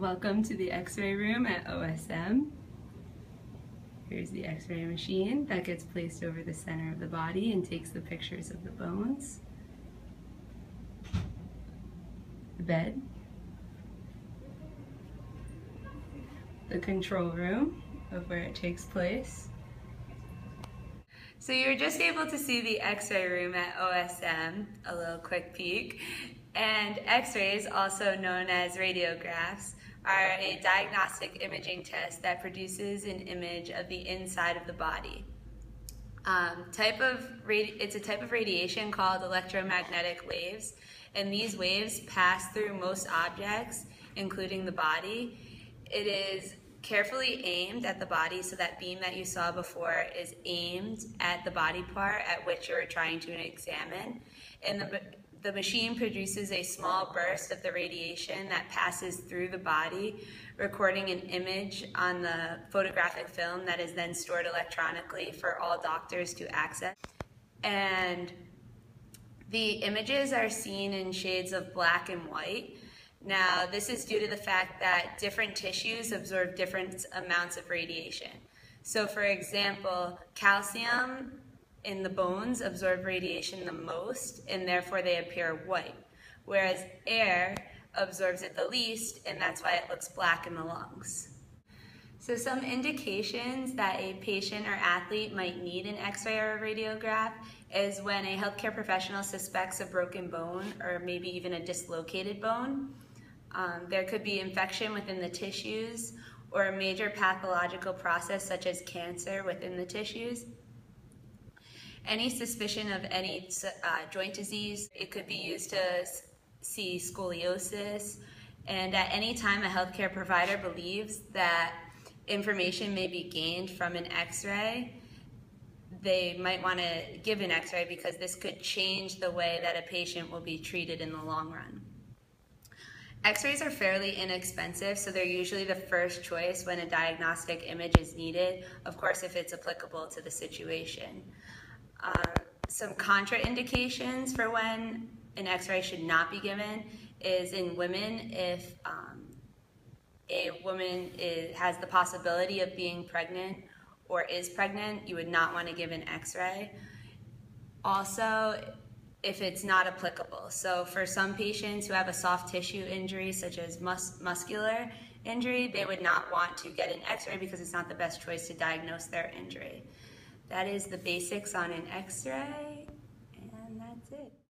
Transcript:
Welcome to the X-ray room at OSM. Here's the X-ray machine that gets placed over the center of the body and takes the pictures of the bones. The bed. The control room of where it takes place. So you're just able to see the X-ray room at OSM, a little quick peek. And X-rays, also known as radiographs, are a diagnostic imaging test that produces an image of the inside of the body. It's a type of radiation called electromagnetic waves, and these waves pass through most objects, including the body. It is carefully aimed at the body, so that beam that you saw before is aimed at the body part at which you're trying to examine. And the machine produces a small burst of the radiation that passes through the body, recording an image on the photographic film that is then stored electronically for all doctors to access. And the images are seen in shades of black and white. Now, this is due to the fact that different tissues absorb different amounts of radiation. So, for example, calcium in the bones absorb radiation the most, and therefore they appear white, whereas air absorbs it the least, and that's why it looks black in the lungs. So some indications that a patient or athlete might need an X-ray or a radiograph is when a healthcare professional suspects a broken bone or maybe even a dislocated bone. There could be infection within the tissues or a major pathological process such as cancer within the tissues. Any suspicion of any joint disease, it could be used to see scoliosis. And at any time a healthcare provider believes that information may be gained from an X-ray, they might want to give an X-ray because this could change the way that a patient will be treated in the long run. X-rays are fairly inexpensive, so they're usually the first choice when a diagnostic image is needed, of course if it's applicable to the situation. Some contraindications for when an X-ray should not be given is in women. If a woman has the possibility of being pregnant or is pregnant, you would not want to give an X-ray. Also, if it's not applicable. So for some patients who have a soft tissue injury, such as muscular injury, they would not want to get an X-ray because it's not the best choice to diagnose their injury. That is the basics on an X-ray.